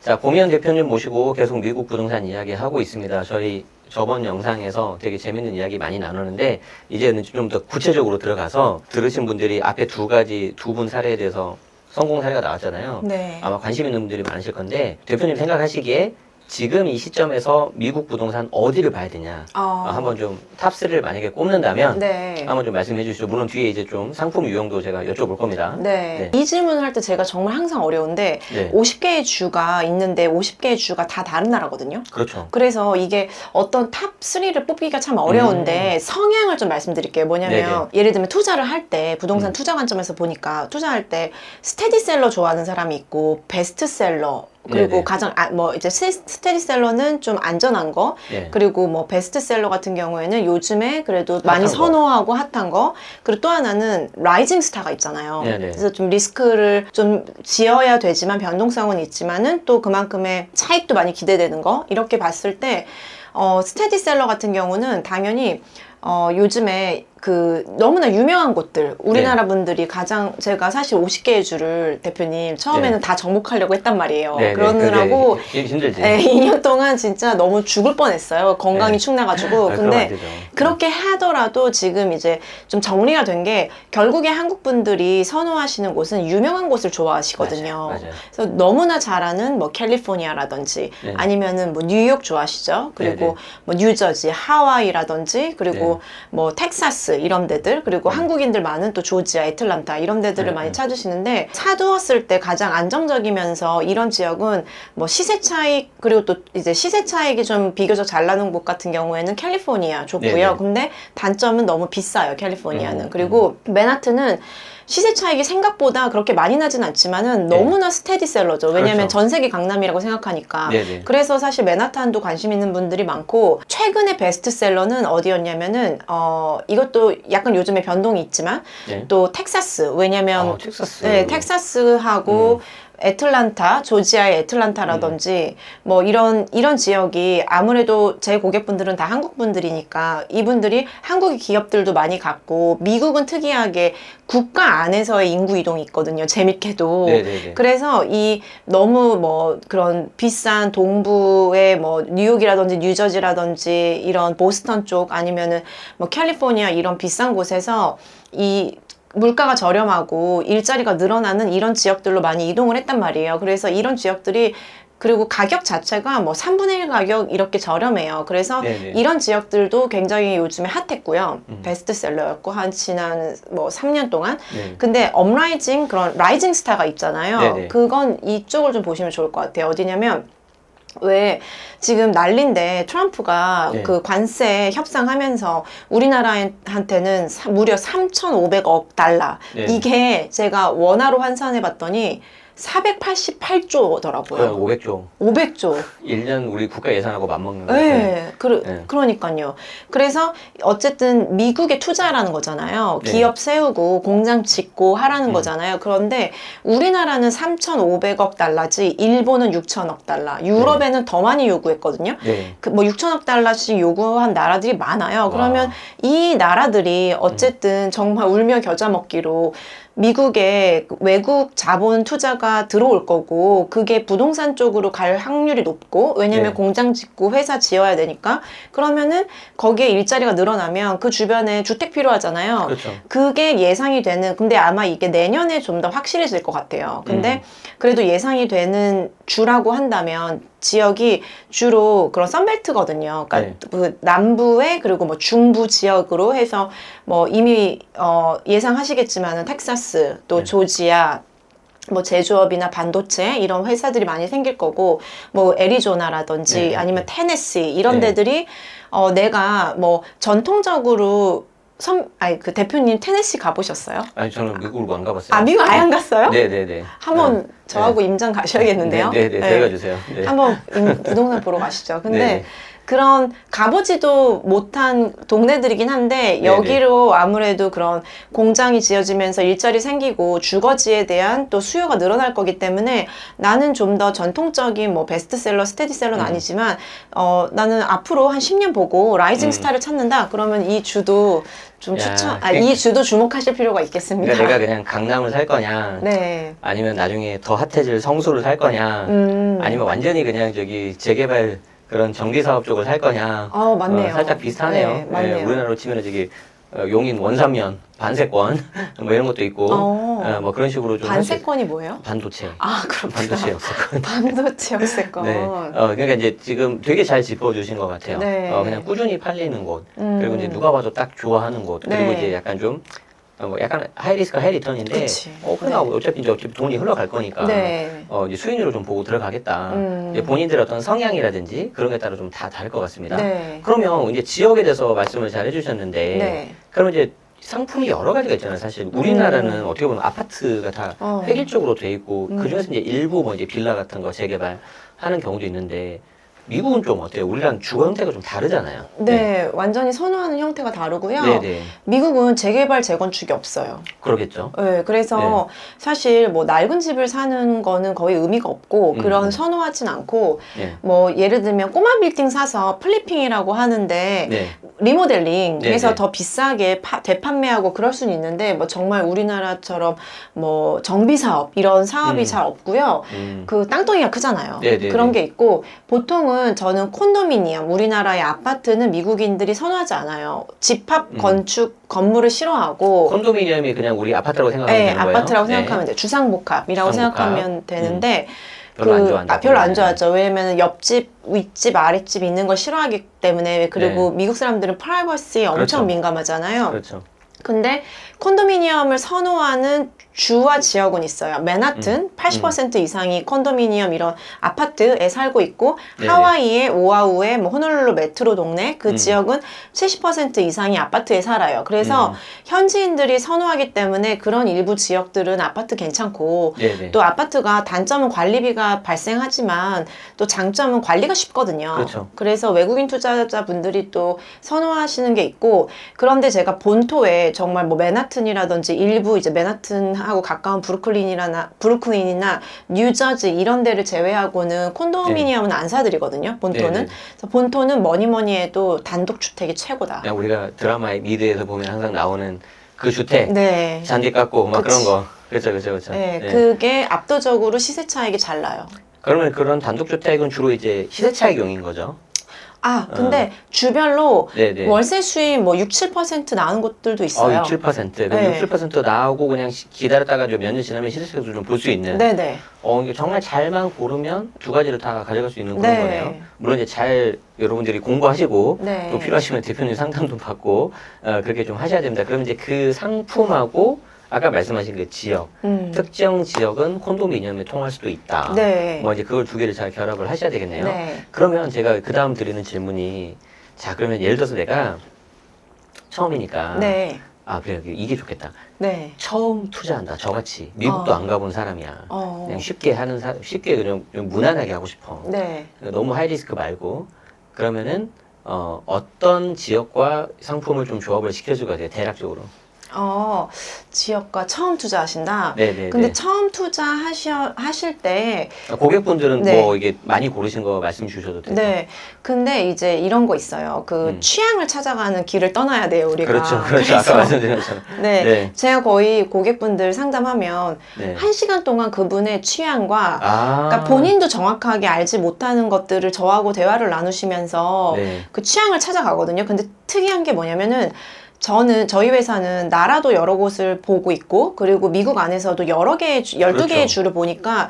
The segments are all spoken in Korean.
자, 고미연 대표님 모시고 계속 미국 부동산 이야기 하고 있습니다. 저희 저번 영상에서 되게 재밌는 이야기 많이 나누는데 이제는 좀 더 구체적으로 들어가서 들으신 분들이 앞에 두 분 사례에 대해서 성공 사례가 나왔잖아요. 네. 아마 관심 있는 분들이 많으실 건데 대표님 생각하시기에 지금 이 시점에서 미국 부동산 어디를 봐야 되냐 한번 좀 탑3를 만약에 꼽는다면 네. 한번 좀 말씀해 주시죠. 물론 뒤에 이제 좀 상품 유형도 제가 여쭤볼 겁니다. 네. 이 질문을 할 때 제가 정말 항상 어려운데 네. 50개의 주가 있는데 50개의 주가 다 다른 나라거든요. 그렇죠. 그래서 이게 어떤 탑3를 뽑기가 참 어려운데 성향을 좀 말씀드릴게요. 뭐냐면 네네. 예를 들면 투자를 할 때 부동산 투자 관점에서 보니까 투자할 때 스테디셀러 좋아하는 사람이 있고 베스트셀러 그리고 네네. 가장 이제 스테디셀러는 좀 안전한 거 네. 그리고 뭐 베스트셀러 같은 경우에는 요즘에 그래도 많이 거. 선호하고 핫한 거 그리고 또 하나는 라이징 스타가 있잖아요. 네네. 그래서 좀 리스크를 좀 지어야 되지만 변동성은 있지만은 또 그만큼의 차익도 많이 기대되는 거 이렇게 봤을 때 스테디셀러 같은 경우는 당연히 요즘에 그 너무나 유명한 곳들 우리나라 분들이 가장 제가 사실 50개의 주를 대표님 처음에는 다 정복하려고 했단 말이에요. 그러느라고 힘들지. 2년 동안 진짜 너무 죽을 뻔했어요. 건강이 축나가지고. 근데 그렇게 하더라도 지금 이제 좀 정리가 된 게 결국에 한국 분들이 선호하시는 곳은 유명한 곳을 좋아하시거든요. 맞아요. 그래서 너무나 잘 아는 뭐 캘리포니아라든지 아니면은 뭐 뉴욕 좋아하시죠. 그리고 뭐 뉴저지, 하와이라든지 그리고 뭐 텍사스 이런 데들 그리고 한국인들 많은 또 조지아, 애틀란타 이런 데들을 많이 찾으시는데 사두었을 때 가장 안정적이면서 이런 지역은 뭐 시세 차익 그리고 또 이제 시세 차익이 좀 비교적 잘 나는 곳 같은 경우에는 캘리포니아 좋고요. 근데 단점은 너무 비싸요, 캘리포니아는. 그리고 맨하튼은 시세 차익이 생각보다 그렇게 많이 나진 않지만은 너무나 스테디셀러죠. 왜냐하면 그렇죠. 전 세계 강남이라고 생각하니까. 네네. 그래서 사실 맨하탄도 관심 있는 분들이 많고 최근에 베스트셀러는 어디였냐면은 이것도 약간 요즘에 변동이 있지만 또 텍사스. 왜냐면 텍사스. 네, 텍사스하고 애틀란타, 조지아의 애틀란타라든지 뭐 이런 지역이 아무래도 제 고객분들은 다 한국 분들이니까 이분들이 한국의 기업들도 많이 갖고 미국은 특이하게 국가 안에서의 인구 이동이 있거든요. 재밌게도. 네네네. 그래서 이 너무 뭐 그런 비싼 동부의 뭐 뉴욕이라든지 뉴저지라든지 이런 보스턴 쪽 아니면은 뭐 캘리포니아 이런 비싼 곳에서 이 물가가 저렴하고 일자리가 늘어나는 이런 지역들로 많이 이동을 했단 말이에요. 그래서 이런 지역들이 그리고 가격 자체가 뭐 3분의 1 가격 이렇게 저렴해요. 그래서 이런 지역들도 굉장히 요즘에 핫했고요. 베스트셀러였고 한 지난 뭐 3년 동안. 근데 업라이징 그런 라이징 스타가 있잖아요. 그건 이쪽을 좀 보시면 좋을 것 같아요. 어디냐면 왜 지금 난리인데 트럼프가 그 관세 협상하면서 우리나라한테는 무려 3,500억 달러 이게 제가 원화로 환산해 봤더니 488조더라고요. 500조. 500조. 1년 우리 국가 예산하고 맞먹는 거. 네. 그러니까요. 그래서 어쨌든 미국에 투자라는 거잖아요. 기업 세우고 공장 짓고 하라는 거잖아요. 그런데 우리나라는 3,500억 달러지 일본은 6,000억 달러, 유럽에는 더 많이 요구했거든요. 그 뭐 6,000억 달러씩 요구한 나라들이 많아요. 그러면 이 나라들이 어쨌든 정말 울며 겨자 먹기로 미국에 외국 자본 투자가 들어올 거고 그게 부동산 쪽으로 갈 확률이 높고 왜냐면 공장 짓고 회사 지어야 되니까 그러면은 거기에 일자리가 늘어나면 그 주변에 주택 필요하잖아요. 그렇죠. 그게 예상이 되는 근데 아마 이게 내년에 좀 더 확실해질 것 같아요. 근데 그래도 예상이 되는 주라고 한다면 지역이 주로 그런 선벨트거든요. 그러니까 그 남부에 그리고 뭐 중부 지역으로 해서 뭐 이미 예상하시겠지만은 텍사스 또 조지아 뭐 제조업이나 반도체 이런 회사들이 많이 생길 거고 뭐 애리조나라든지 아니면 테네시 이런 데들이 내가 뭐 전통적으로 그 대표님 테네시 가보셨어요? 아니 저는 미국으로 안 가봤어요. 아 미국 아예 안 갔어요? 네네네. 한번 저하고 임장 가셔야겠는데요? 네네. 데려가 주세요. 한번 부동산 보러 가시죠. 근데 그런 가보지도 못한 동네들이긴 한데 네네. 여기로 아무래도 그런 공장이 지어지면서 일자리 생기고 주거지에 대한 또 수요가 늘어날 거기 때문에 나는 좀 더 전통적인 뭐 베스트셀러, 스테디셀러는 아니지만 나는 앞으로 한 10년 보고 라이징 스타를 찾는다. 그러면 이 주도 좀 야, 이 주도 주목하실 필요가 있겠습니다. 그러니까 내가 그냥 강남을 살 거냐, 네. 아니면 나중에 더 핫해질 성수를 살 거냐, 아니면 완전히 그냥 저기 재개발 그런 정비 사업 쪽을 살 거냐. 맞네요. 살짝 비슷하네요. 네, 맞네요. 우리나라로 치면 저기 용인 원삼면 반세권 뭐 이런 것도 있고 뭐 그런 식으로 좀 반세권이 뭐예요? 반도체. 그렇구나. 반도체 역세권. 반도체 역세권. 네. 그러니까 이제 지금 되게 잘 짚어주신 것 같아요. 네. 그냥 꾸준히 팔리는 곳, 그리고 이제 누가 봐도 딱 좋아하는 곳, 그리고 네. 이제 약간 좀 뭐 약간 하이리스크 하이리턴인데, 그치. 그냥 네. 어차피 돈이 흘러갈 거니까, 네. 이제 수익률을 좀 보고 들어가겠다. 이제 본인들의 어떤 성향이라든지 그런 게 따라 좀 다 다를 것 같습니다. 네. 그러면 이제 지역에 대해서 말씀을 잘 해주셨는데, 네. 그러면 이제 상품이 여러 가지가 있잖아요. 사실 우리나라는 어떻게 보면 아파트가 다 획일적으로 돼 있고 그 중에서 이제 일부 뭐 이제 빌라 같은 거 재개발 하는 경우도 있는데 미국은 좀 어때요? 우리랑 주거 형태가 좀 다르잖아요. 네, 완전히 선호하는 형태가 다르고요. 네네. 미국은 재개발, 재건축이 없어요. 그러겠죠. 네, 그래서 사실 뭐 낡은 집을 사는 거는 거의 의미가 없고 그런 선호하진 않고 네. 뭐 예를 들면 꼬마 빌딩 사서 플리핑이라고 하는데 네. 리모델링 네, 해서 네. 더 비싸게 되판매하고 그럴 수는 있는데 뭐 정말 우리나라처럼 뭐 정비 사업 이런 사업이 잘 없고요. 그 땅덩이가 크잖아요. 네, 네, 그런 네. 게 있고 보통은 저는 콘도미니엄 우리나라의 아파트는 미국인들이 선호하지 않아요. 집합 건축 건물을 싫어하고 콘도미니엄이 그냥 우리 아파트라고 생각하면 네, 되는 거예요? 아파트라고 생각하면 돼요. 주상복합이라고 주상복합. 생각하면 되는데 별로 안 좋아한다. 별로 안 좋아하죠. 왜냐면 옆집, 윗집, 아랫집 있는 걸 싫어하기 때문에 그리고 미국 사람들은 프라이버시에 엄청 그렇죠. 민감하잖아요. 그렇죠. 근데 콘도미니엄을 선호하는 주와 지역은 있어요. 맨하튼 80% 이상이 콘도미니엄 이런 아파트에 살고 있고 네네. 하와이의 오아후의 뭐 호놀룰루 메트로 동네 그 지역은 70% 이상이 아파트에 살아요. 그래서 현지인들이 선호하기 때문에 그런 일부 지역들은 아파트 괜찮고 네네. 또 아파트가 단점은 관리비가 발생하지만 또 장점은 관리가 쉽거든요. 그렇죠. 그래서 외국인 투자자분들이 또 선호하시는 게 있고 그런데 제가 본토에 정말 뭐 맨하튼이라든지 일부 이제 맨하튼하고 가까운 브루클린이나 뉴저지 이런 데를 제외하고는 콘도미니엄은 안 사드리거든요. 본토는. 네네. 그래서 본토는 뭐니 해도 단독주택이 최고다. 그냥 우리가 드라마의 미드에서 보면 항상 나오는 그 주택, 네. 잔디 깎고 막 그치. 그런 거. 그렇죠. 네, 그게 압도적으로 시세 차익이 잘 나요. 그러면 그런 단독주택은 주로 이제 시세 차익용인 거죠? 근데 주별로 네네. 월세 수익 뭐 6, 7% 나오는 곳들도 있어요. 6, 7%. 그럼 네. 6, 7% 나오고 그냥 기다렸다가 몇 년 지나면 시세차익도 좀 볼 수 있는. 네네. 이게 정말 잘만 고르면 두 가지를 다 가져갈 수 있는 그런 네. 거네요. 물론 이제 잘 여러분들이 공부하시고 네. 또 필요하시면 대표님 상담도 받고 그렇게 좀 하셔야 됩니다. 그러면 이제 그 상품하고 아까 말씀하신 그 지역, 특정 지역은 콘도미니엄에 통할 수도 있다. 네. 뭐 이제 그걸 두 개를 잘 결합을 하셔야 되겠네요. 네. 그러면 제가 그 다음 드리는 질문이 자 그러면 예를 들어서 내가 처음이니까 네. 그래요. 이게 좋겠다. 네. 처음 투자한다. 저같이 미국도 안 가본 사람이야. 그냥 쉽게 그냥 무난하게 하고 싶어. 네. 너무 하이리스크 말고 그러면은 어떤 지역과 상품을 좀 조합을 시켜줄 것 같아요. 대략적으로. 지역과 처음 투자하신다. 네네. 근데 처음 투자하실 때 고객분들은 네. 뭐 이게 많이 고르신 거 말씀 주셔도 되고. 네. 근데 이제 이런 거 있어요. 그 취향을 찾아가는 길을 떠나야 돼요, 우리가. 그렇죠. 아까 그래서 말씀드린 것처럼. 네. 네. 제가 거의 고객분들 상담하면 네. 1시간 동안 그분의 취향과 아. 그러니까 본인도 정확하게 알지 못하는 것들을 저하고 대화를 나누시면서 네. 그 취향을 찾아가거든요. 근데 특이한 게 뭐냐면은 저희 회사는 나라도 여러 곳을 보고 있고 그리고 미국 안에서도 여러 개의 12개의 그렇죠. 주를 보니까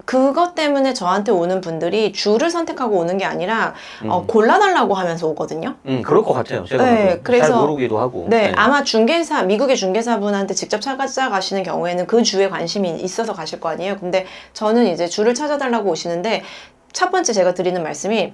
그것 때문에 저한테 오는 분들이 주를 선택하고 오는 게 아니라 골라달라고 하면서 오거든요. 그럴 것 같아요. 제가 네, 봐도. 그래서- 잘 모르기도 하고. 네, 아마 미국의 중개사분한테 직접 찾아가시는 경우에는 그 주에 관심이 있어서 가실 거 아니에요. 근데 저는 이제 주를 찾아달라고 오시는데 첫 번째 제가 드리는 말씀이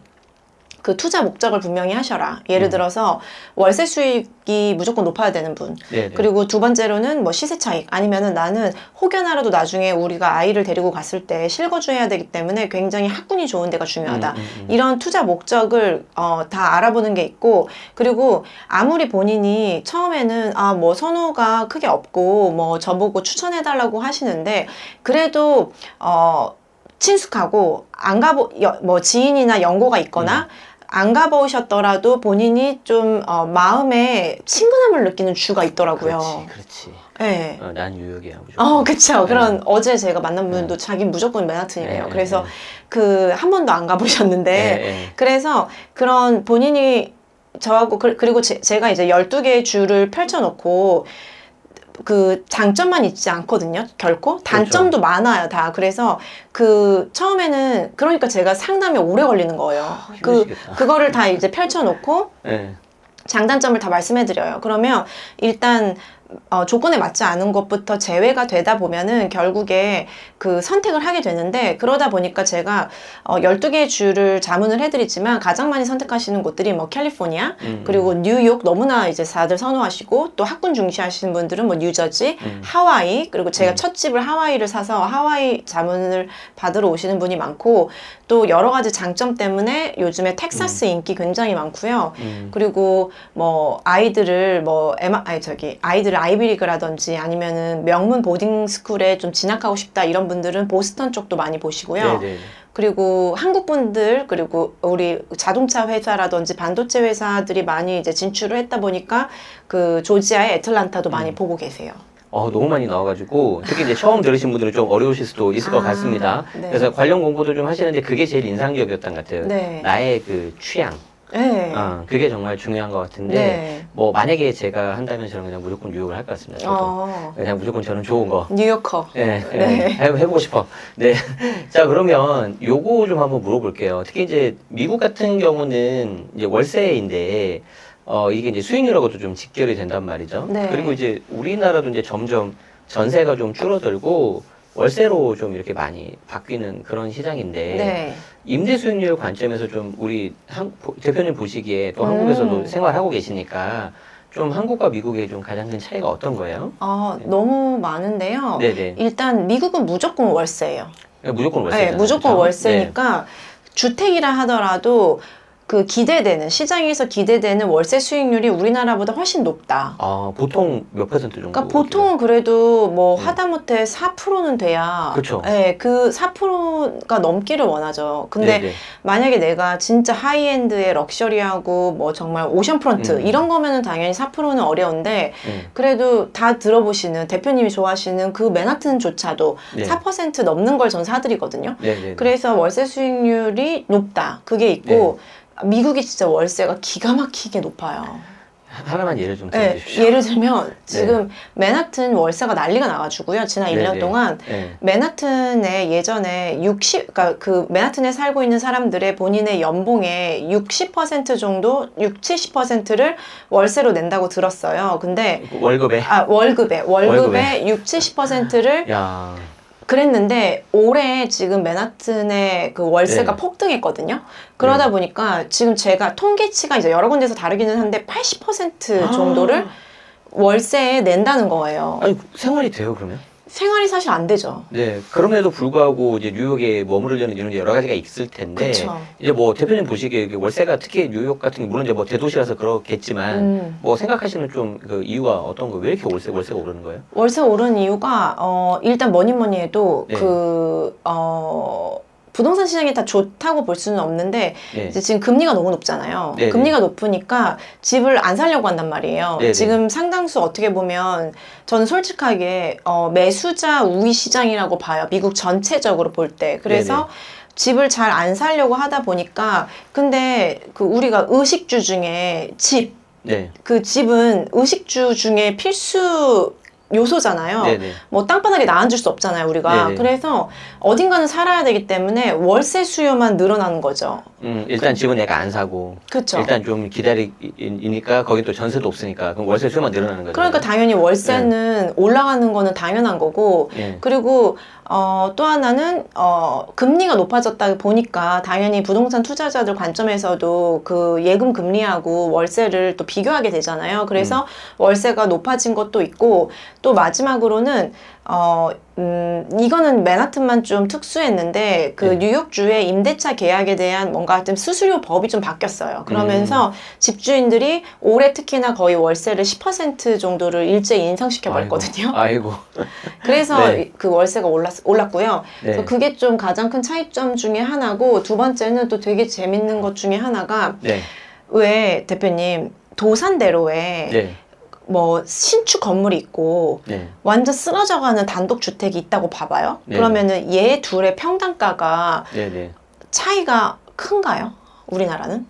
그 투자 목적을 분명히 하셔라. 예를 들어서 월세 수익이 무조건 높아야 되는 분. 네네. 그리고 두 번째로는 뭐 시세 차익 아니면은 나는 혹여나라도 나중에 우리가 아이를 데리고 갔을 때 실거주해야 되기 때문에 굉장히 학군이 좋은 데가 중요하다. 이런 투자 목적을 다 알아보는 게 있고, 그리고 아무리 본인이 처음에는 뭐 선호가 크게 없고 뭐 저보고 추천해달라고 하시는데 그래도 친숙하고 안 가보 뭐 지인이나 연고가 있거나 안 가보셨더라도 본인이 좀 마음에 친근함을 느끼는 주가 있더라고요. 그렇지. 네. 난 뉴욕이야 무조건. 그쵸. 그런 어제 제가 만난 분도 자기 무조건 맨하튼이래요. 그래서 그 한 번도 안 가보셨는데 그래서 그런 본인이 저하고 그리고 제가 이제 12개의 주를 펼쳐놓고 그 장점만 있지 않거든요. 결코 단점도 그렇죠. 많아요. 다. 그래서 그 처음에는 그러니까 제가 상담이 오래 걸리는 거예요. 힘드시겠다. 그거를 다 이제 펼쳐놓고 네. 장단점을 다 말씀해드려요. 그러면 일단 조건에 맞지 않은 것부터 제외가 되다 보면은 결국에 그 선택을 하게 되는데, 그러다 보니까 제가 12개의 주를 자문을 해드리지만 가장 많이 선택하시는 곳들이 뭐 캘리포니아, 그리고 뉴욕 너무나 이제 다들 선호하시고, 또 학군 중시하시는 분들은 뭐 뉴저지, 하와이, 그리고 제가 첫 집을 하와이를 사서 하와이 자문을 받으러 오시는 분이 많고, 또 여러 가지 장점 때문에 요즘에 텍사스 인기 굉장히 많고요. 그리고 뭐 아이들을 아이들을 아이비리그라든지 아니면은 명문 보딩 스쿨에 좀 진학하고 싶다 이런 분들은 보스턴 쪽도 많이 보시고요. 네네. 그리고 한국 분들, 그리고 우리 자동차 회사라든지 반도체 회사들이 많이 이제 진출을 했다 보니까 그 조지아의 애틀란타도 많이 보고 계세요. 너무 많이 나와가지고 특히 이제 처음 들으신 분들은 좀 어려우실 수도 있을 것 같습니다. 네. 그래서 관련 공부도 좀 하시는데 그게 제일 인상적이었던 것 같아요. 네. 나의 그 취향. 네. 그게 정말 중요한 것 같은데 네. 뭐 만약에 제가 한다면 저는 그냥 무조건 뉴욕을 할 것 같습니다. 저도. 그냥 무조건 저는 좋은 거. 뉴요커. 네. 해보고 싶어. 네. 자, 그러면 요거 좀 한번 물어볼게요. 특히 이제 미국 같은 경우는 이제 월세인데 이게 이제 수익률하고도 좀 직결이 된단 말이죠. 네. 그리고 이제 우리나라도 이제 점점 전세가 좀 줄어들고 월세로 좀 이렇게 많이 바뀌는 그런 시장인데 네. 임대 수익률 관점에서 좀 우리 대표님 보시기에 또 한국에서도 생활하고 계시니까 좀 한국과 미국의 좀 가장 큰 차이가 어떤 거예요? 너무 많은데요. 네네. 일단 미국은 무조건 월세예요. 무조건 월세잖아요. 네, 무조건 그렇죠? 월세니까 주택이라 하더라도 그 기대되는 시장에서 월세 수익률이 우리나라보다 훨씬 높다. 보통 몇 퍼센트 정도? 그러니까 보통은 그래도 뭐 하다못해 4%는 돼야, 그쵸. 네, 그 4%가 넘기를 원하죠. 근데 네네. 만약에 내가 진짜 하이엔드의 럭셔리하고 뭐 정말 오션프론트 이런 거면은 당연히 4%는 어려운데 그래도 다 들어보시는 대표님이 좋아하시는 그 맨하튼조차도 네. 4% 넘는 걸 전 사드리거든요. 네네. 그래서 월세 수익률이 높다. 그게 있고 미국이 진짜 월세가 기가 막히게 높아요. 하나만 예를 좀 네, 들어주십시오. 예를 들면 지금 맨하튼 월세가 난리가 나가지고요. 지난 1년 동안 맨하튼에 예전에 그러니까 그 맨하튼에 살고 있는 사람들의 본인의 연봉의 60% 정도, 70%를 월세로 낸다고 들었어요. 근데 월급에? 월급의 70%를 야. 그랬는데 올해 지금 맨하튼의 그 월세가 폭등했거든요. 그러다 보니까 지금 제가 통계치가 이제 여러 군데서 다르기는 한데 80% 정도를 월세에 낸다는 거예요. 아니 생활이 돼요 그러면? 생활이 사실 안 되죠. 네. 그럼에도 불구하고 이제 뉴욕에 머무르려는 이런 여러 가지가 있을 텐데 그쵸. 이제 뭐 대표님 보시기에 월세가 특히 뉴욕 같은 게 물론 이제 뭐 대도시라서 그렇겠지만 뭐 생각하시는 좀 그 이유가 어떤 거? 왜 이렇게 월세가 오르는 거예요? 월세 오르는 이유가 일단 뭐니 해도 부동산 시장이 다 좋다고 볼 수는 없는데 이제 지금 금리가 너무 높잖아요. 네네. 금리가 높으니까 집을 안 살려고 한단 말이에요. 네네. 지금 상당수 어떻게 보면 저는 솔직하게 매수자 우위 시장이라고 봐요. 미국 전체적으로 볼 때. 그래서 네네. 집을 잘 안 살려고 하다 보니까 근데 그 우리가 의식주 중에 그 집은 의식주 중에 필수 요소잖아요. 네네. 뭐 땅바닥에 나앉을 수 없잖아요, 우리가. 네네. 그래서 어딘가는 살아야 되기 때문에 월세 수요만 늘어나는 거죠. 일단 집은 내가 안 사고. 그쵸. 일단 좀 기다리니까 거긴 또 전세도 없으니까 그럼 월세 수요만 늘어나는 거죠. 그러니까 당연히 월세는 올라가는 거는 당연한 거고, 예. 그리고 또 하나는 금리가 높아졌다 보니까 당연히 부동산 투자자들 관점에서도 그 예금 금리하고 월세를 또 비교하게 되잖아요. 그래서 월세가 높아진 것도 있고, 또 마지막으로는 이거는 맨하튼만 좀 특수했는데 그 네. 뉴욕주의 임대차 계약에 대한 뭔가 좀 수수료 법이 좀 바뀌었어요. 그러면서 집주인들이 올해 특히나 거의 월세를 10% 정도를 일제히 인상시켜 버렸거든요. 아이고. 그래서 네. 그 월세가 올랐고요. 네. 그래서 그게 좀 가장 큰 차이점 중에 하나고, 두 번째는 또 되게 재밌는 것 중에 하나가, 네. 왜 대표님 도산대로에 네. 뭐 신축 건물이 있고 네. 완전 쓰러져가는 단독주택이 있다고 봐봐요. 네. 그러면은 얘 둘의 평당가가 네네. 차이가 큰가요? 우리나라는?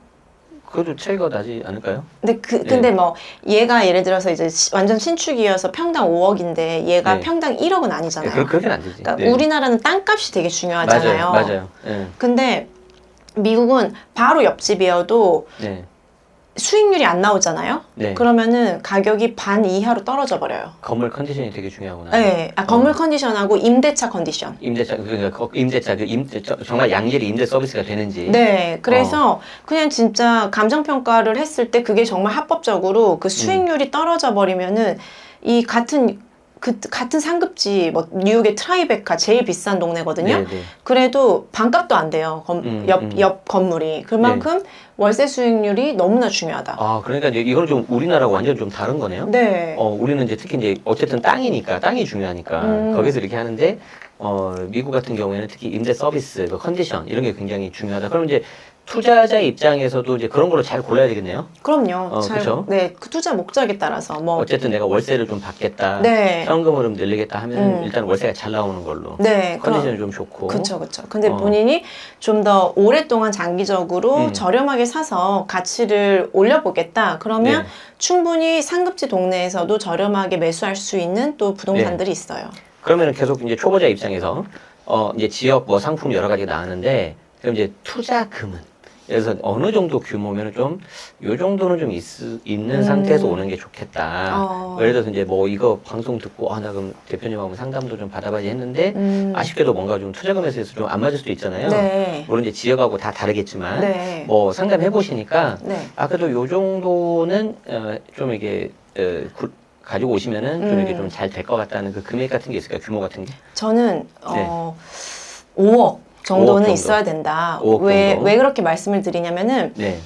그래도 차이가 나지 않을까요? 근데 뭐 얘가 예를 들어서 이제 완전 신축이어서 평당 5억인데 얘가 네. 평당 1억은 아니잖아요. 그렇게는 안 되지. 그러니까 네. 우리나라는 땅값이 되게 중요하잖아요. 맞아요. 네. 근데 미국은 바로 옆집이어도 네. 수익률이 안 나오잖아요. 네. 그러면은 가격이 반 이하로 떨어져 버려요. 건물 컨디션이 되게 중요하구나. 네, 건물 컨디션하고 임대차 컨디션. 임대차 정말 양질의 임대 서비스가 되는지. 네, 그래서 그냥 진짜 감정 평가를 했을 때 그게 정말 합법적으로 그 수익률이 떨어져 버리면은 이 같은 상급지, 뭐 뉴욕의 트라이베카 제일 비싼 동네거든요. 네네. 그래도 반값도 안 돼요. 옆 건물이. 그만큼 월세 수익률이 너무나 중요하다. 아, 그러니까 이제 이거는 좀 우리나라하고 완전 좀 다른 거네요. 네. 우리는 이제 특히 이제 어쨌든 땅이 중요하니까 거기서 이렇게 하는데 미국 같은 경우에는 특히 임대 서비스, 그 컨디션 이런 게 굉장히 중요하다. 그럼 이제 투자자 입장에서도 이제 그런 걸로 잘 골라야 되겠네요. 그럼요. 그쵸? 네, 그 투자 목적에 따라서 뭐. 어쨌든 내가 월세를 좀 받겠다, 네. 현금을 좀 늘리겠다 하면 일단 월세가 잘 나오는 걸로. 네, 컨디션이 좀 좋고. 그쵸. 근데 본인이 좀 더 오랫동안 장기적으로 음. 저렴하게 사서 가치를 올려보겠다. 그러면 네. 충분히 상급지 동네에서도 저렴하게 매수할 수 있는 또 부동산들이 있어요. 그러면 계속 이제 초보자 입장에서 이제 지역 뭐 상품 여러 가지가 나왔는데 그럼 이제 투자금은 그래서 어느 정도 규모면 좀 요 정도는 좀 있는 상태에서 오는 게 좋겠다. 예를 들어서 이제 뭐 이거 방송 듣고 나 그럼 대표님하고 상담도 좀 받아봐야지 했는데 아쉽게도 뭔가 좀 투자금에서 좀 안 맞을 수도 있잖아요. 네. 물론 이제 지역하고 다 다르겠지만 네. 뭐 상담해 보시니까 네. 그래도 요 정도는 좀 이게 가지고 오시면은 좀 이렇게 좀 잘 될 것 같다는 그 금액 같은 게 있을까요? 규모 같은 게? 저는 네. 5억 정도는 5억 정도. 있어야 된다. 5억 왜 정도. 그렇게 말씀을 드리냐면은 네.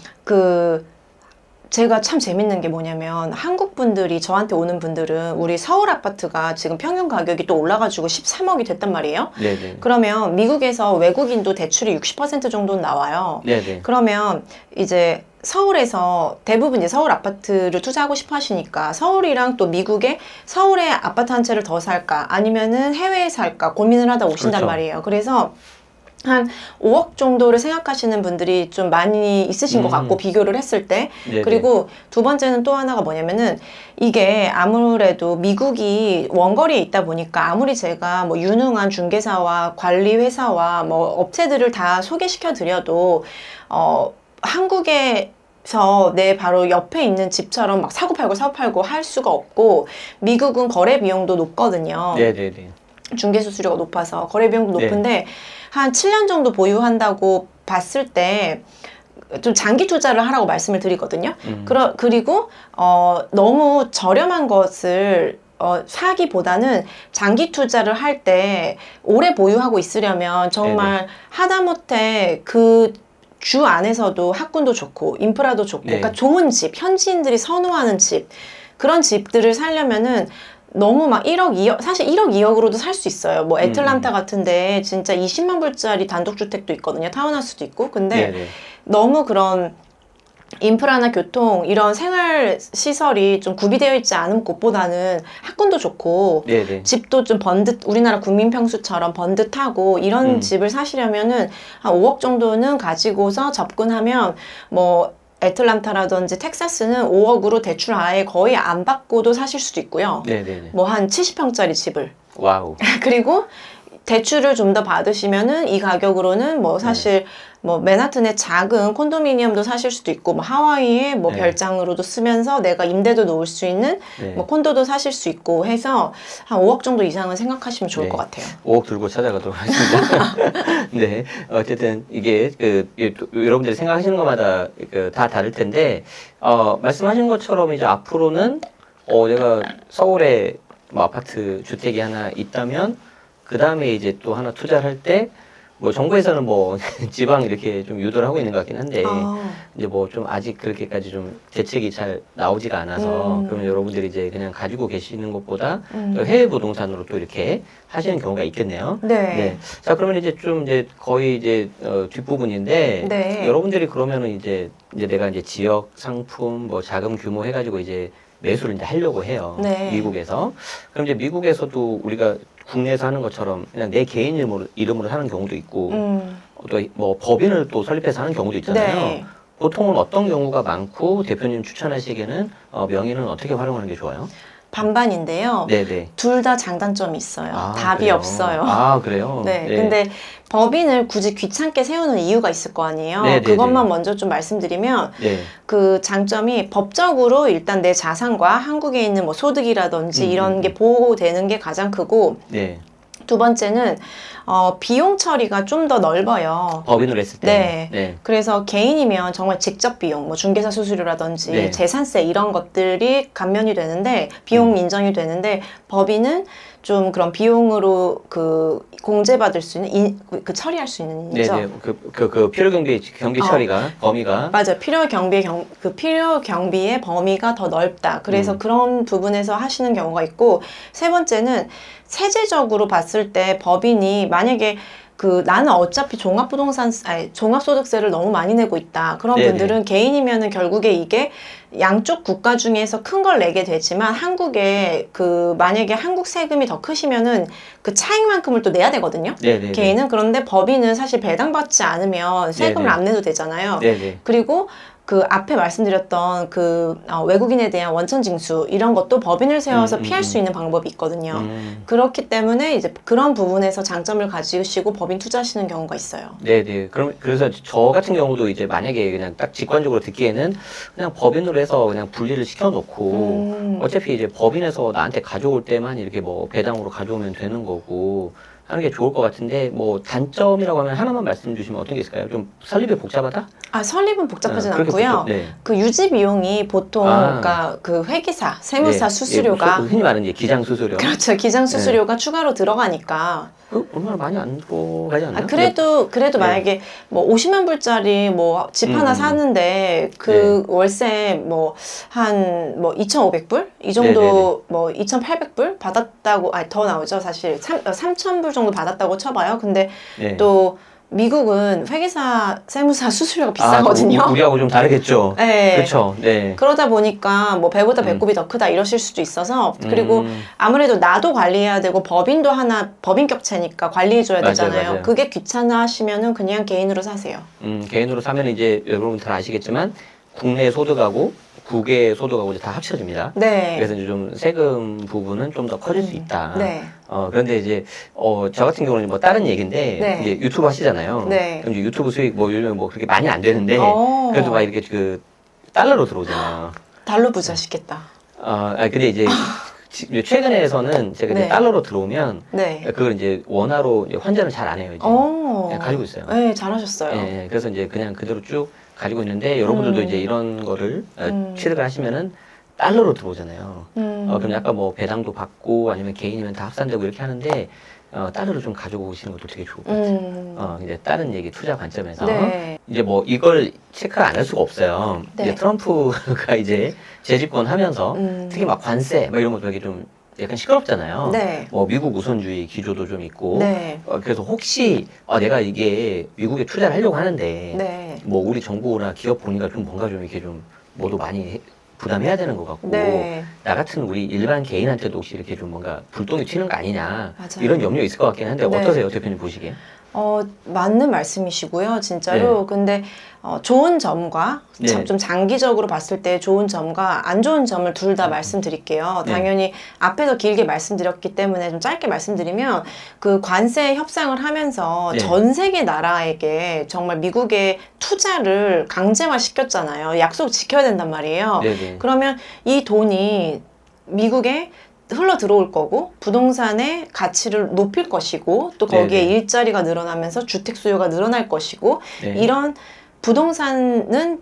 제가 참 재밌는 게 뭐냐면 한국 분들이 저한테 오는 분들은 우리 서울 아파트가 지금 평균 가격이 또 올라가지고 13억이 됐단 말이에요. 네네. 그러면 미국에서 외국인도 대출이 60% 정도는 나와요. 네네. 그러면 이제 서울에서 대부분 이제 서울 아파트를 투자하고 싶어 하시니까 서울이랑 또 미국에 서울에 아파트 한 채를 더 살까 아니면은 해외에 살까 고민을 하다 오신단 그렇죠. 말이에요. 그래서 한 5억 정도를 생각하시는 분들이 좀 많이 있으신 것 같고 비교를 했을 때. 네네. 그리고 두 번째는 또 하나가 뭐냐면은 이게 아무래도 미국이 원거리에 있다 보니까 아무리 제가 뭐 유능한 중개사와 관리회사와 뭐 업체들을 다 소개시켜 드려도 한국에서 내 바로 옆에 있는 집처럼 막 사고 팔고 할 수가 없고, 미국은 거래 비용도 높거든요. 네네네. 중개 수수료가 높아서 거래 비용도 네. 높은데 한 7년 정도 보유한다고 봤을 때 좀 장기 투자를 하라고 말씀을 드리거든요. 그리고 너무 저렴한 것을 사기보다는 장기 투자를 할 때 오래 보유하고 있으려면 정말 네네. 하다못해 그 주 안에서도 학군도 좋고 인프라도 좋고 네. 그러니까 좋은 집, 현지인들이 선호하는 집, 그런 집들을 살려면은 너무 막 1억, 2억, 사실 1억, 2억으로도 살 수 있어요. 뭐 애틀란타 같은데 진짜 20만 불짜리 단독주택도 있거든요. 타운하우스도 있고. 근데 네네. 너무 너무 그런 인프라나 교통 이런 생활 시설이 좀 구비되어 있지 않은 곳보다는 학군도 좋고 네네. 집도 좀 우리나라 국민 평수처럼 번듯하고 이런 집을 사시려면은 한 5억 정도는 가지고서 접근하면 뭐 애틀란타라든지 텍사스는 5억으로 대출 아예 거의 안 받고도 사실 수도 있고요. 네네네. 뭐 한 70평짜리 집을. 와우. 그리고 대출을 좀 더 받으시면은 이 가격으로는 뭐 사실 뭐 맨하튼의 작은 콘도미니엄도 사실 수도 있고 뭐 하와이에 뭐 네. 별장으로도 쓰면서 내가 임대도 놓을 수 있는 네. 뭐 콘도도 사실 수 있고 해서 한 5억 정도 이상은 생각하시면 좋을 네. 것 같아요. 5억 들고 찾아가도록 하겠습니다. 네. 어쨌든 이게 여러분들이 생각하시는 것마다 다 다를 텐데, 말씀하신 것처럼 이제 앞으로는, 내가 서울에 뭐 아파트 주택이 하나 있다면, 그 다음에 이제 또 하나 투자를 할 때, 뭐 정부에서는 뭐 지방 이렇게 좀 유도를 하고 있는 것 같긴 한데, 이제 뭐 좀 아직 그렇게까지 좀 대책이 잘 나오지가 않아서, 그러면 여러분들이 이제 그냥 가지고 계시는 것보다 또 해외 부동산으로 또 이렇게 하시는 경우가 있겠네요. 네. 자, 그러면 이제 좀 이제 거의 이제 뒷부분인데, 네. 여러분들이 그러면은 이제 내가 이제 지역 상품 뭐 자금 규모 해가지고 이제 매수를 이제 하려고 해요. 네. 미국에서. 그럼 이제 미국에서도 우리가 국내에서 하는 것처럼 그냥 내 개인 이름으로 하는 경우도 있고, 또 뭐 법인을 또 설립해서 하는 경우도 있잖아요. 네. 보통은 어떤 경우가 많고 대표님 추천하시기에는 명의는 어떻게 활용하는 게 좋아요? 반반인데요. 네네. 둘 다 장단점이 있어요. 아, 답이 그래요? 없어요. 아, 그래요? 네, 근데 법인을 굳이 귀찮게 세우는 이유가 있을 거 아니에요. 네, 네, 그것만 네. 먼저 좀 말씀드리면 네. 그 장점이 법적으로 일단 내 자산과 한국에 있는 뭐 소득이라든지 이런 게 보호되는 게 가장 크고, 네. 두 번째는 비용 처리가 좀 더 넓어요. 법인으로 했을 때. 네. 네. 그래서 개인이면 정말 직접 비용, 뭐 중개사 수수료라든지 네. 재산세 이런 것들이 감면이 되는데 비용 인정이 되는데, 법인은 좀 그런 비용으로 그 공제받을 수 있는 그 처리할 수 있는 일이죠. 네네. 그 필요 경비 처리가 범위가. 맞아요. 필요 경비의 범위가 더 넓다. 그래서 그런 부분에서 하시는 경우가 있고, 세 번째는 세제적으로 봤을 때 법인이 만약에 나는 어차피 종합소득세를 너무 많이 내고 있다. 그런 네네. 분들은 개인이면은 결국에 이게 양쪽 국가 중에서 큰 걸 내게 되지만, 한국에 만약에 한국 세금이 더 크시면은 그 차익만큼을 또 내야 되거든요. 네네. 개인은. 그런데 법인은 사실 배당받지 않으면 세금을 네네. 안 내도 되잖아요. 네네. 그리고 앞에 말씀드렸던 외국인에 대한 원천징수 이런 것도 법인을 세워서 피할 수 있는 방법이 있거든요. 그렇기 때문에 이제 그런 부분에서 장점을 가지시고 법인 투자하시는 경우가 있어요. 네네. 그래서 저 같은 경우도 이제 만약에 그냥 딱 직관적으로 듣기에는 그냥 법인으로 해서 그냥 분리를 시켜놓고 어차피 이제 법인에서 나한테 가져올 때만 이렇게 뭐 배당으로 가져오면 되는 거고 하는 게 좋을 것 같은데, 뭐 단점이라고 하면 하나만 말씀 주시면 어떤 게 있을까요? 좀 설립이 복잡하다? 설립은 복잡하진 그렇게 않고요. 네. 그 유지 비용이 보통 그러니까 그 회계사, 세무사 네. 수수료가 흔히 말하는 이제 기장 수수료. 그렇죠. 기장 수수료가 추가로 들어가니까. 얼마나 많이 안 들어가지 않나요? 그래도 네. 만약에 뭐 50만 불짜리 뭐 집 하나 사는데 그 월세 뭐 한 뭐 2,500불 이 정도, 뭐 2,800불 받았다고, 더 나오죠. 사실 3,000불 정도 받았다고 쳐봐요. 근데 네. 또 미국은 회계사, 세무사 수수료가 비싸거든요. 우리하고 좀 다르겠죠. 네. 그렇죠. 네. 그러다 보니까 뭐 배보다 배꼽이 더 크다 이러실 수도 있어서, 그리고 아무래도 나도 관리해야 되고 법인도 하나 법인 격체니까 관리해줘야 맞아요, 되잖아요. 맞아요. 그게 귀찮아 하시면은 그냥 개인으로 사세요. 개인으로 사면 이제 여러분 잘 아시겠지만 국내 소득하고 국외 소득하고 이제 다 합쳐집니다. 네. 그래서 이제 좀 세금 부분은 좀 더 커질 수 있다. 네. 그런데 이제 저 같은 경우는 뭐 다른 얘기인데 네. 이제 유튜브 하시잖아요. 네. 그럼 이제 유튜브 수익 뭐 요즘 뭐 그렇게 많이 안 되는데 그래도 막 이렇게 달러로 들어오잖아요. 달러 부자시겠다. 근데 이제 최근에서는 제가 이제 네. 달러로 들어오면 네. 그걸 이제 원화로 이제 환전을 잘 안 해요. 이제 그냥 가지고 있어요. 네, 잘하셨어요. 예, 그래서 이제 그냥 그대로 쭉 가지고 있는데 여러분들도 이제 이런 거를 취득을 하시면은 달러로 들어오잖아요. 그럼 약간 뭐 배당도 받고 아니면 개인이면 다 합산되고 이렇게 하는데 달러를 좀 가지고 오시는 것도 되게 좋을 것 같아요. 이제 다른 얘기 투자 관점에서 네. 이제 뭐 이걸 체크 안 할 수가 없어요. 네. 이제 트럼프가 이제 재집권 하면서 특히 막 관세 막 이런 거 되게 좀 약간 시끄럽잖아요. 네. 뭐 미국 우선주의 기조도 좀 있고. 네. 그래서 혹시 내가 이게 미국에 투자를 하려고 하는데 네. 뭐 우리 정부나 기업 보니까 좀 뭔가 좀 이렇게 좀 뭐도 많이 부담해야 되는 것 같고 네. 나 같은 우리 일반 개인한테도 혹시 이렇게 좀 뭔가 불똥이 튀는 거 아니냐 맞아요. 이런 염려 있을 것 같긴 한데 네. 어떠세요, 대표님 보시기에? 맞는 말씀이시고요, 진짜로. 근데 좋은 점과 네. 좀 장기적으로 봤을 때 좋은 점과 안 좋은 점을 둘 다 말씀드릴게요. 네. 당연히 앞에서 길게 말씀드렸기 때문에 좀 짧게 말씀드리면 그 관세 협상을 하면서 네. 전 세계 나라에게 정말 미국의 투자를 강제화 시켰잖아요. 약속 지켜야 된단 말이에요. 네네. 그러면 이 돈이 미국에 흘러 들어올 거고 부동산의 가치를 높일 것이고 또 거기에 네네. 일자리가 늘어나면서 주택 수요가 늘어날 것이고 네. 이런 부동산은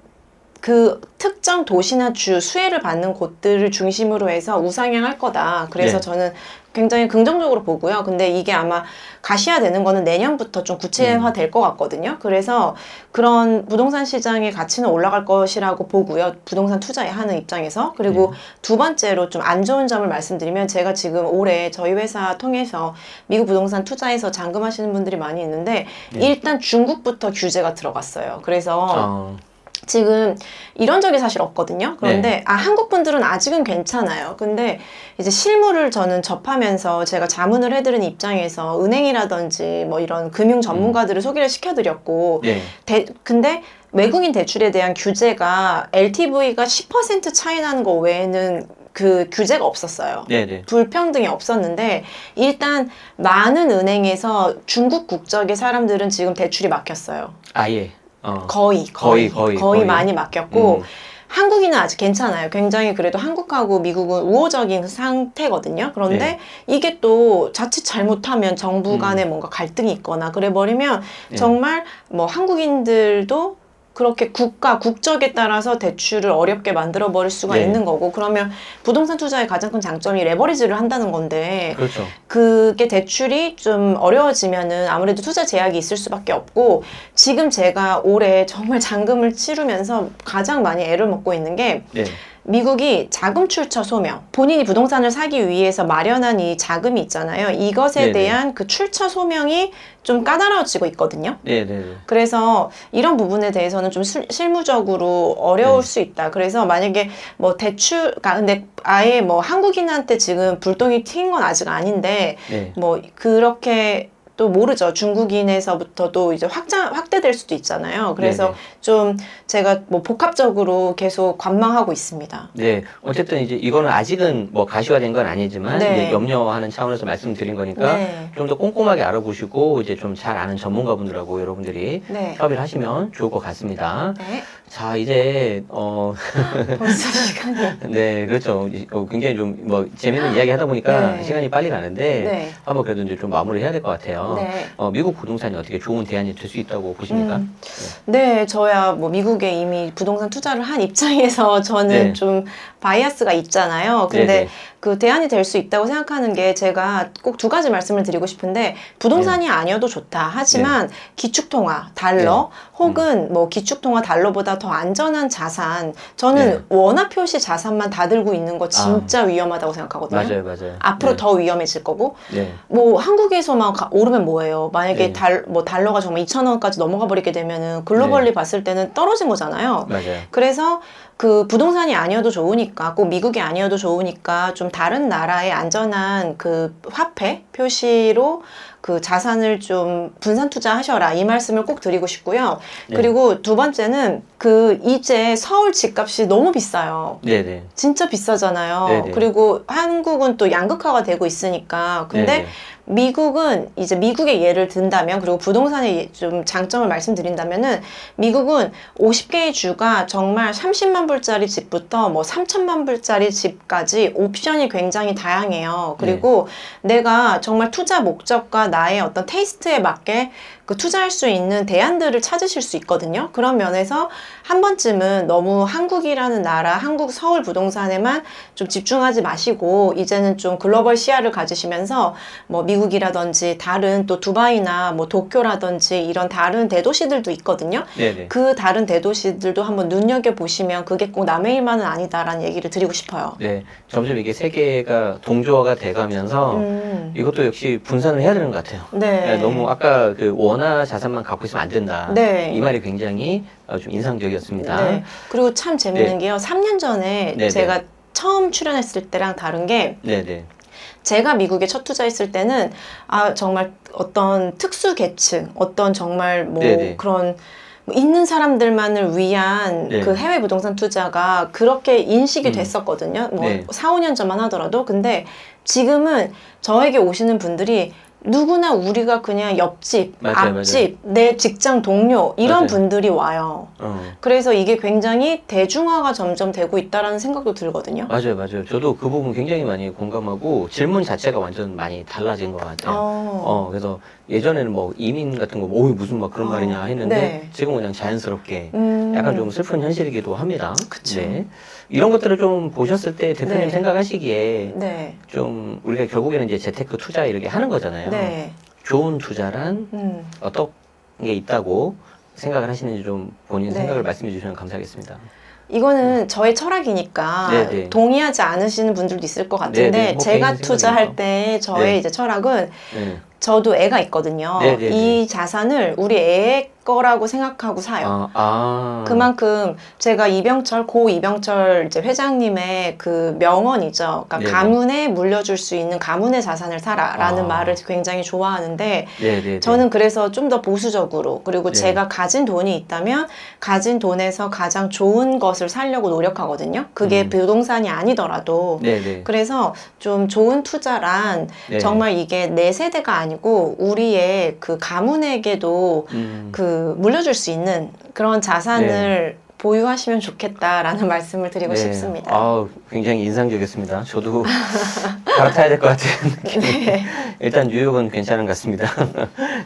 그 특정 도시나 주 수혜를 받는 곳들을 중심으로 해서 우상향할 거다. 그래서 네. 저는 굉장히 긍정적으로 보고요. 근데 이게 아마 가시화되는 거는 내년부터 좀 구체화 될 것 같거든요. 그래서 그런 부동산 시장의 가치는 올라갈 것이라고 보고요. 부동산 투자하는 입장에서. 그리고 두 번째로 좀 안 좋은 점을 말씀드리면 제가 지금 올해 저희 회사 통해서 미국 부동산 투자해서 잔금하시는 분들이 많이 있는데 일단 중국부터 규제가 들어갔어요. 그래서 지금 이런 적이 사실 없거든요. 그런데 한국 분들은 아직은 괜찮아요. 근데 이제 실물을 저는 접하면서 제가 자문을 해드리는 입장에서 은행이라든지 뭐 이런 금융 전문가들을 소개를 시켜드렸고 근데 외국인 대출에 대한 규제가 LTV가 10% 차이 나는 거 외에는 그 규제가 없었어요. 네네. 불평등이 없었는데 일단 많은 은행에서 중국 국적의 사람들은 지금 대출이 막혔어요. 아예. 거의 많이 맡겼고 한국인은 아직 괜찮아요. 굉장히 그래도 한국하고 미국은 우호적인 상태거든요. 그런데 이게 또 자칫 잘못하면 정부 간에 뭔가 갈등이 있거나 그래 버리면 정말 뭐 한국인들도 그렇게 국적에 따라서 대출을 어렵게 만들어 버릴 수가 있는 거고 그러면 부동산 투자의 가장 큰 장점이 레버리지를 한다는 건데 그렇죠. 그게 대출이 좀 어려워지면은 아무래도 투자 제약이 있을 수밖에 없고 지금 제가 올해 정말 잔금을 치르면서 가장 많이 애를 먹고 있는 게 미국이 자금 출처 소명, 본인이 부동산을 사기 위해서 마련한 이 자금이 있잖아요. 이것에 대한 그 출처 소명이 좀 까다로워지고 있거든요. 그래서 이런 부분에 대해서는 좀 실무적으로 어려울 수 있다. 그래서 만약에 뭐 근데 아예 뭐 한국인한테 지금 불똥이 튄 건 아직 아닌데 뭐 그렇게 또 모르죠. 중국인에서부터 또 이제 확대될 수도 있잖아요. 그래서 좀 제가 뭐 복합적으로 계속 관망하고 있습니다. 네. 어쨌든 이제 이거는 아직은 뭐 가시화된 건 아니지만 이제 염려하는 차원에서 말씀드린 거니까 좀 더 꼼꼼하게 알아보시고 이제 좀 잘 아는 전문가분들하고 여러분들이 협의를 하시면 좋을 것 같습니다. 자, 이제 벌써 시간이. 네, 그렇죠. 굉장히 좀 뭐 재밌는 이야기 하다 보니까 시간이 빨리 가는데 한번 그래도 이제 좀 마무리해야 될 것 같아요. 미국 부동산이 어떻게 좋은 대안이 될 수 있다고 보십니까? 네, 저야 뭐 미국에 이미 부동산 투자를 한 입장에서 저는 좀 바이아스가 있잖아요. 근데 그 대안이 될 수 있다고 생각하는 게 제가 꼭 두 가지 말씀을 드리고 싶은데 부동산이 아니어도 좋다. 하지만 기축통화, 달러 혹은 뭐 기축통화 달러보다 더 안전한 자산 저는 원화 표시 자산만 다 들고 있는 거 진짜 위험하다고 생각하거든요. 맞아요. 앞으로 더 위험해질 거고 뭐 한국에서만 오르면 뭐예요. 만약에 달러가 정말 2,000원까지 넘어가 버리게 되면은 글로벌리 봤을 때는 떨어진 거잖아요. 그래서 그 부동산이 아니어도 좋으니까 꼭 미국이 아니어도 좋으니까 좀 다른 나라의 안전한 그 화폐 표시로 그 자산을 좀 분산 투자하셔라 이 말씀을 꼭 드리고 싶고요. 그리고 두 번째는 그 이제 서울 집값이 너무 비싸요. 진짜 비싸잖아요. 그리고 한국은 또 양극화가 되고 있으니까 근데 미국은 이제 미국의 예를 든다면 그리고 부동산의 좀 장점을 말씀드린다면은 미국은 50개의 주가 정말 30만 불짜리 집부터 뭐 3천만 불짜리 집까지 옵션이 굉장히 다양해요. 그리고 내가 정말 투자 목적과 나의 어떤 테이스트에 맞게 그 투자할 수 있는 대안들을 찾으실 수 있거든요. 그런 면에서 한 번쯤은 너무 한국이라는 나라, 한국 서울 부동산에만 좀 집중하지 마시고 이제는 좀 글로벌 시야를 가지시면서 뭐 미국이라든지 다른 또 두바이나 뭐 도쿄라든지 이런 다른 대도시들도 있거든요. 그 다른 대도시들도 한번 눈여겨보시면 그게 꼭 남의 일만은 아니다라는 얘기를 드리고 싶어요. 점점 이게 세계가 동조화가 돼가면서 이것도 역시 분산을 해야 되는 것 같아요. 너무 아까 그 원화 자산만 갖고 있으면 안 된다. 이 말이 굉장히 좀 인상적이었습니다. 그리고 참 재밌는 게요. 3년 전에 제가 처음 출연했을 때랑 다른 게 제가 미국에 첫 투자했을 때는 정말 어떤 특수 계층, 어떤 정말 뭐 네네. 그런 있는 사람들만을 위한 네. 그 해외 부동산 투자가 그렇게 인식이 됐었거든요. 뭐 네. 4, 5년 전만 하더라도. 근데 지금은 저에게 오시는 분들이 누구나 우리가 그냥 옆집, 맞아요, 앞집, 내 직장 동료 이런 맞아요. 분들이 와요. 그래서 이게 굉장히 대중화가 점점 되고 있다라는 생각도 들거든요. 맞아요. 저도 그 부분 굉장히 많이 공감하고 질문 자체가 완전 많이 달라진 것 같아요. 그래서 예전에는 뭐 이민 같은 거, 무슨 막 그런 말이냐 했는데 네. 지금은 그냥 자연스럽게 음. 약간 좀 슬픈 현실이기도 합니다. 그쵸. 네. 이런 것들을 좀 보셨을 때 대표님 네. 생각하시기에 네. 좀 우리가 결국에는 이제 재테크 투자 이렇게 하는 거잖아요. 네. 좋은 투자란 어떤 게 있다고 생각을 하시는지 좀 본인 네. 생각을 말씀해 주시면 감사하겠습니다. 이거는 저의 철학이니까 네네. 동의하지 않으시는 분들도 있을 것 같은데 네네. 뭐 제가 개인 투자할 생각이니까. 때 저의 네. 이제 철학은 네. 저도 애가 있거든요. 네네네. 이 자산을 우리 애의 거라고 생각하고 사요. 그만큼 제가 고 이병철 이제 회장님의 그 명언이죠. 그러니까 네네. 가문에 물려줄 수 있는 가문의 자산을 사라라는 아. 말을 굉장히 좋아하는데 네네네. 저는 그래서 좀 더 보수적으로 그리고 네. 제가 가진 돈이 있다면 가진 돈에서 가장 좋은 것을 사려고 노력하거든요. 그게 부동산이 아니더라도. 네네. 그래서 좀 좋은 투자란 네. 정말 이게 내 세대가 아니고 우리의 그 가문에게도 그 물려줄 수 있는 그런 자산을 보유하시면 좋겠다라는 말씀을 드리고 싶습니다. 굉장히 인상적이었습니다. 저도 갈아타야 될 것 같은 느낌이. 네. 일단 뉴욕은 괜찮은 것 같습니다.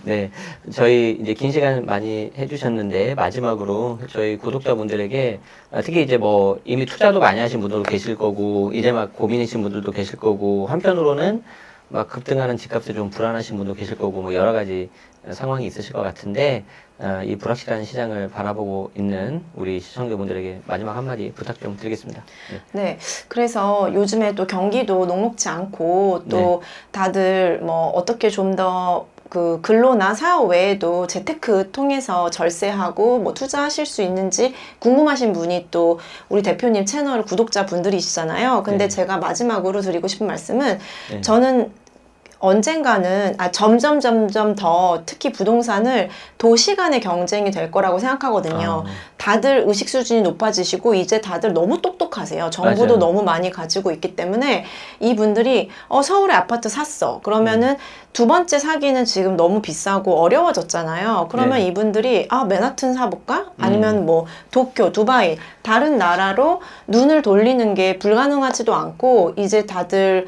네. 저희 이제 긴 시간 많이 해주셨는데, 마지막으로 저희 구독자분들에게 특히 이제 뭐 이미 투자도 많이 하신 분들도 계실 거고, 이제 막 고민이신 분들도 계실 거고, 한편으로는 막 급등하는 집값에 좀 불안하신 분도 계실 거고, 뭐 여러 가지 상황이 있으실 것 같은데, 이 불확실한 시장을 바라보고 있는 우리 시청자분들에게 마지막 한마디 부탁 좀 드리겠습니다. 네. 그래서 요즘에 또 경기도 녹록지 않고 또 다들 뭐 어떻게 좀 더 그 근로나 사업 외에도 재테크 통해서 절세하고 뭐 투자하실 수 있는지 궁금하신 분이 또 우리 대표님 채널 구독자 분들이시잖아요. 근데 제가 마지막으로 드리고 싶은 말씀은 저는 언젠가는 점점 더 특히 부동산을 도시 간의 경쟁이 될 거라고 생각하거든요. 다들 의식 수준이 높아지시고 이제 다들 너무 똑똑하세요. 정보도 맞아요. 너무 많이 가지고 있기 때문에 이분들이 서울에 아파트 샀어. 그러면은 두 번째 사기는 지금 너무 비싸고 어려워졌잖아요. 그러면 네. 이분들이 맨하튼 사볼까? 아니면 뭐 도쿄, 두바이 다른 나라로 눈을 돌리는 게 불가능하지도 않고 이제 다들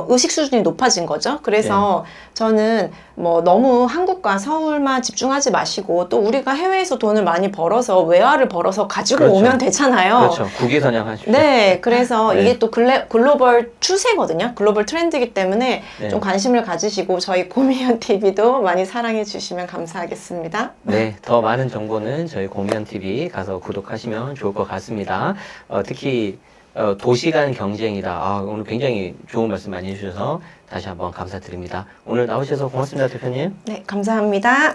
의식 수준이 높아진 거죠. 그래서 저는 뭐 너무 한국과 서울만 집중하지 마시고 또 우리가 해외에서 돈을 많이 벌어서 외화를 벌어서 가지고 그렇죠. 오면 되잖아요. 그렇죠. 국위선양 하십시오. 네, 그래서 네. 이게 또 글로벌 추세거든요. 글로벌 트렌드이기 때문에 네. 좀 관심을 가지시고 저희 고미현 TV도 많이 사랑해 주시면 감사하겠습니다. 네, 더 많은 정보는 저희 고미현 TV 가서 구독하시면 좋을 것 같습니다. 특히 도시 간 경쟁이다. 오늘 굉장히 좋은 말씀 많이 해주셔서 다시 한번 감사드립니다. 오늘 나오셔서 고맙습니다, 대표님. 네, 감사합니다.